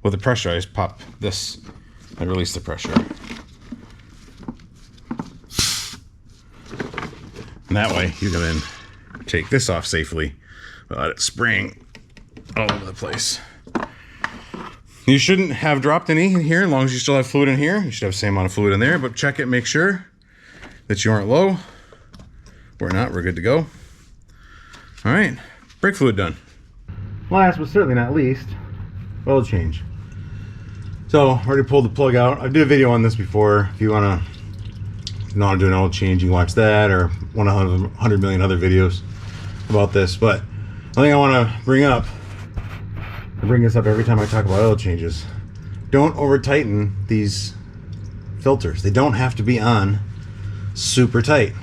with the pressure. I just pop this and release the pressure. And that way you can then take this off safely without it spraying all over the place. You shouldn't have dropped any in here as long as you still have fluid in here. You should have the same amount of fluid in there, but check it, make sure that you aren't low. We're not, we're good to go. All right, brake fluid done. Last but certainly not least, oil change. So, already pulled the plug out. I did a video on this before. If you want to know how to do an oil change, you can watch that, or 100 million other videos about this. But the thing I want to bring up, I bring this up every time I talk about oil changes. Don't over tighten these filters. They don't have to be on super tight.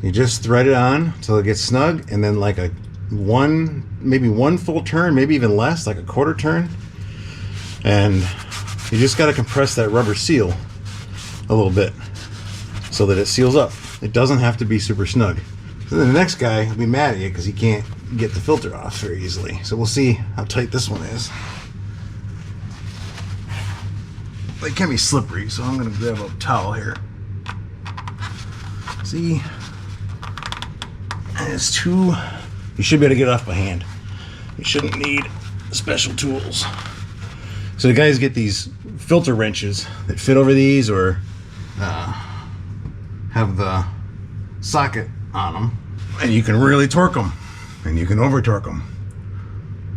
You just thread it on until it gets snug, and then like maybe one full turn, maybe even less, like a quarter turn. And you just got to compress that rubber seal a little bit so that it seals up. It doesn't have to be super snug. So then the next guy will be mad at you because he can't get the filter off very easily. So we'll see how tight this one is. It can be slippery, so I'm going to grab a towel here. See? And it's too... You should be able to get it off by hand. You shouldn't need special tools. So the guys get these filter wrenches that fit over these, or have the socket on them, and you can really torque them, and you can over torque them.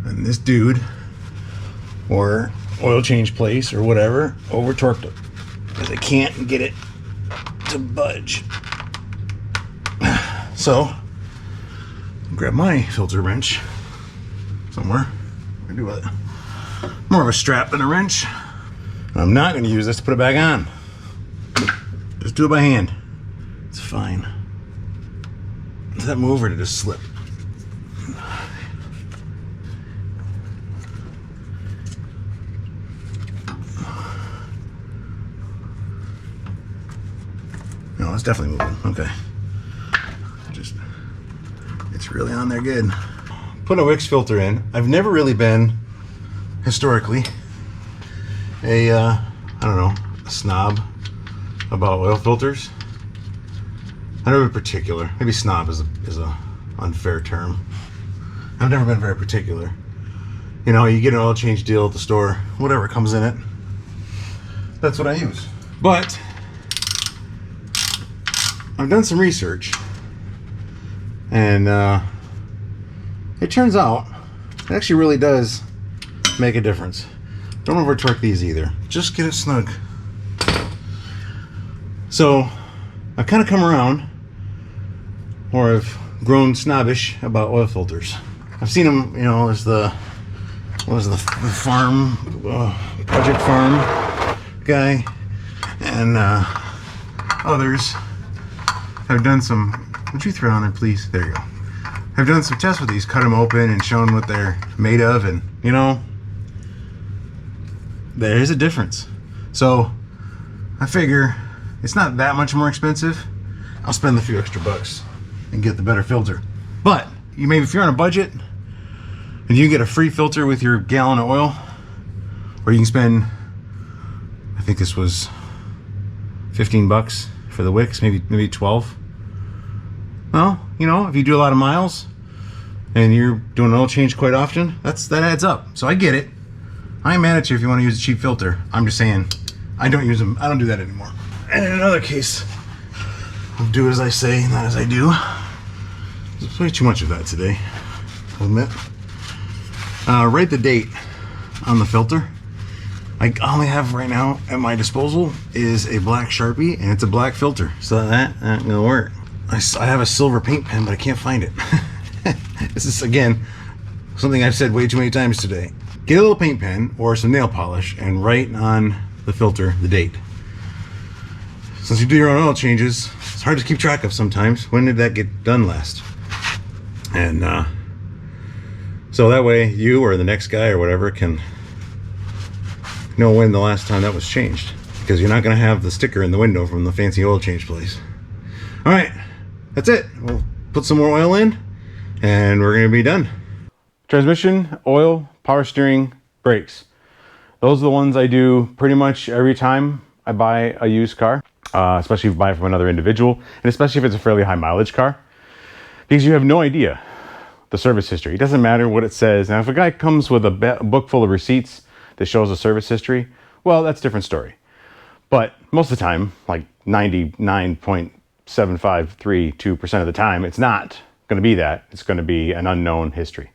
And this dude, or oil change place or whatever, over torqued it because they can't get it to budge. So grab my filter wrench somewhere. I do it more of a strap than a wrench. I'm not going to use this to put it back on. Just do it by hand. It's fine. Does that move or did it just slip? No, it's definitely moving. Okay. It's really on there good. Put a Wix filter in. I've never really been, historically, I don't know, a snob about oil filters. I've never been particular. Maybe snob is a unfair term. I've never been very particular. You know, you get an oil change deal at the store, whatever comes in it, that's what I use. But I've done some research, and it turns out it actually really does make a difference. Don't over torque these either. Just get it snug. So I've kind of come around, or I've grown snobbish about oil filters. I've seen them, you know, there's the farm, Project Farm guy, and others have done some. Would you throw on there, please? There you go. I've done some tests with these, cut them open and shown what they're made of, and you know, there is a difference. So I figure it's not that much more expensive. I'll spend a few extra bucks and get the better filter. But you maybe, if you're on a budget and you get a free filter with your gallon of oil, or you can spend, I think this was 15 bucks for the Wix, maybe 12. Well, you know, if you do a lot of miles and you're doing an oil change quite often, that adds up. So I get it. I ain't mad at you if you want to use a cheap filter. I'm just saying, I don't use them. I don't do that anymore. And in another case, I'll do as I say, not as I do. There's way too much of that today, I'll admit. Write the date on the filter. I only have right now at my disposal is a black Sharpie, and it's a black filter. So that ain't gonna work. I have a silver paint pen, but I can't find it. This is, again, something I've said way too many times today. Get a little paint pen or some nail polish and write on the filter the date. Since you do your own oil changes, it's hard to keep track of sometimes. When did that get done last? And so that way you or the next guy or whatever can know when the last time that was changed, because you're not going to have the sticker in the window from the fancy oil change place. All right, that's it. We'll put some more oil in and we're going to be done. Transmission, oil, power steering, brakes. Those are the ones I do pretty much every time I buy a used car, especially if you buy it from another individual, and especially if it's a fairly high mileage car, because you have no idea the service history. It doesn't matter what it says. Now, if a guy comes with a book full of receipts that shows a service history, well, that's a different story. But most of the time, like 99.7532% of the time, it's not going to be that. It's going to be an unknown history.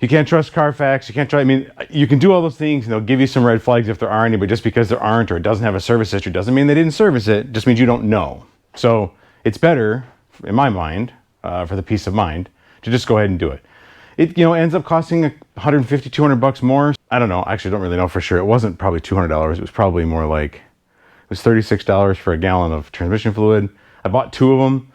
You can't trust Carfax. You can't try. I mean, you can do all those things and they'll give you some red flags if there are any, but just because there aren't or it doesn't have a service history doesn't mean they didn't service it. It just means you don't know. So it's better, in my mind, for the peace of mind, to just go ahead and do it. It, ends up costing $150, $200 more. I don't know. I actually don't really know for sure. It wasn't probably $200. It was probably more like, it was $36 for a gallon of transmission fluid. I bought 2 of them.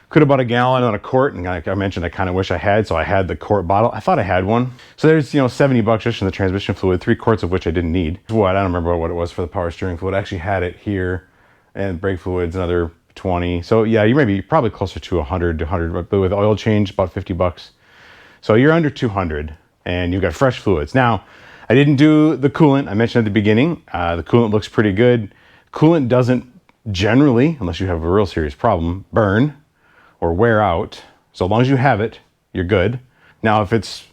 Could have bought a gallon on a quart, and like I mentioned, I kind of wish I had, so I had the quart bottle. I thought I had one. So there's, $70 just in the transmission fluid, 3 quarts of which I didn't need. I don't remember what it was for the power steering fluid. I actually had it here, and brake fluids, another 20. So yeah, you may be probably closer to 100 to 100, but with oil change, about $50. So you're under 200, and you've got fresh fluids. Now, I didn't do the coolant. I mentioned at the beginning, the coolant looks pretty good. Coolant doesn't generally, unless you have a real serious problem, burn or wear out. So long as you have it, you're good. Now, if it's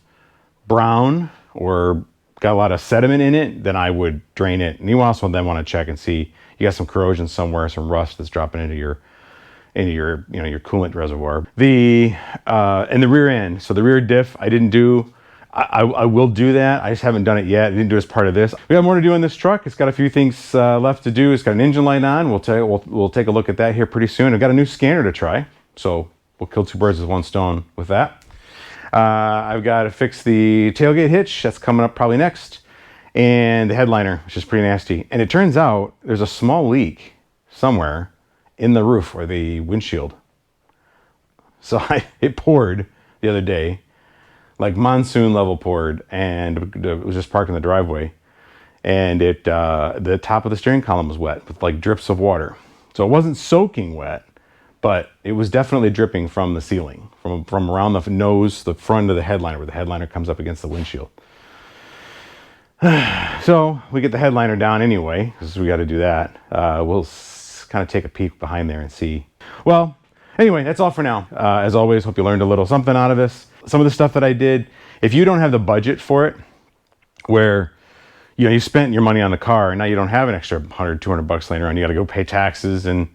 brown or got a lot of sediment in it, then I would drain it. And you also then want to check and see you got some corrosion somewhere, some rust that's dropping into your your coolant reservoir. And the rear end. So the rear diff, I didn't do. I will do that. I just haven't done it yet. I didn't do it as part of this. We got more to do on this truck. It's got a few things left to do. It's got an engine light on. We'll take a look at that here pretty soon. I've got a new scanner to try. So we'll kill 2 birds with 1 stone with that. I've got to fix the tailgate hitch. That's coming up probably next. And the headliner, which is pretty nasty. And it turns out there's a small leak somewhere in the roof or the windshield. So it poured the other day, like monsoon level poured, and it was just parked in the driveway. And the top of the steering column was wet with like drips of water. So it wasn't soaking wet, but it was definitely dripping from the ceiling, from around the nose, the front of the headliner, where the headliner comes up against the windshield. So we get the headliner down anyway, because we got to do that. We'll kind of take a peek behind there and see. Well, anyway, that's all for now. As always, hope you learned a little something out of this. Some of the stuff that I did, if you don't have the budget for it, where you spent your money on the car and now you don't have an extra $100, $200 later on, you got to go pay taxes and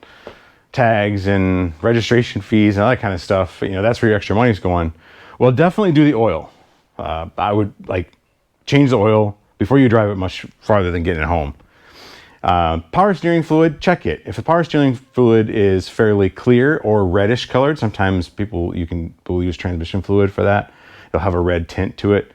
tags and registration fees and all that kind of stuff. That's where your extra money's going. Well, definitely do the oil. I would change the oil before you drive it much farther than getting it home. Power steering fluid, check it. If the power steering fluid is fairly clear or reddish colored, sometimes people use transmission fluid for that. It'll have a red tint to it.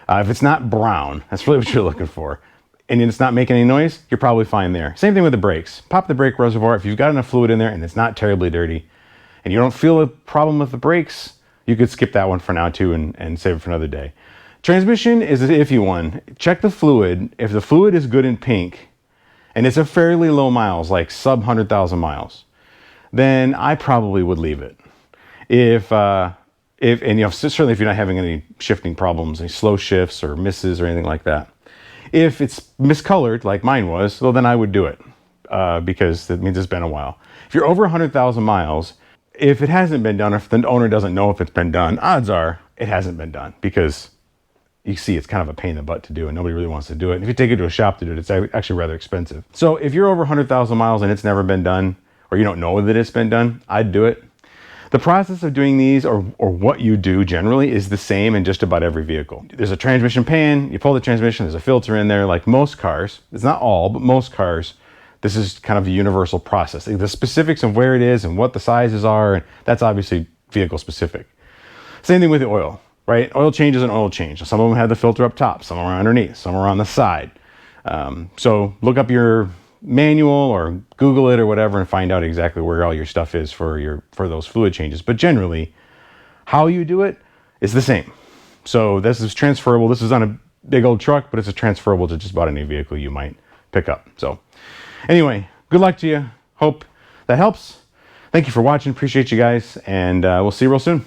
If it's not brown, that's really what you're looking for, and it's not making any noise, you're probably fine there. Same thing with the brakes. Pop the brake reservoir. If you've got enough fluid in there and it's not terribly dirty and you don't feel a problem with the brakes, you could skip that one for now too and save it for another day. Transmission is an iffy one. Check the fluid. If the fluid is good in pink and it's a fairly low miles, like sub 100,000 miles, then I probably would leave it. Certainly if you're not having any shifting problems, any slow shifts or misses or anything like that. If it's miscolored, like mine was, well, then I would do it because it means it's been a while. If you're over 100,000 miles, if it hasn't been done, or if the owner doesn't know if it's been done, odds are it hasn't been done, because you see it's kind of a pain in the butt to do and nobody really wants to do it. And if you take it to a shop to do it, it's actually rather expensive. So if you're over 100,000 miles and it's never been done, or you don't know that it's been done, I'd do it. The process of doing these, or what you do generally, is the same in just about every vehicle. There's a transmission pan, you pull the transmission, there's a filter in there. Like most cars, it's not all, but most cars, this is kind of a universal process. The specifics of where it is and what the sizes are, and that's obviously vehicle specific. Same thing with the oil, right? Oil change is an oil change. Some of them have the filter up top, some are underneath, some are on the side. So look up your manual or Google it or whatever and find out exactly where all your stuff is for those fluid changes. But generally, how you do it is the same. So this is transferable. This is on a big old truck, but it's transferable to just about any vehicle you might pick up. So anyway, good luck to you. Hope that helps. Thank you for watching. Appreciate you guys, and we'll see you real soon.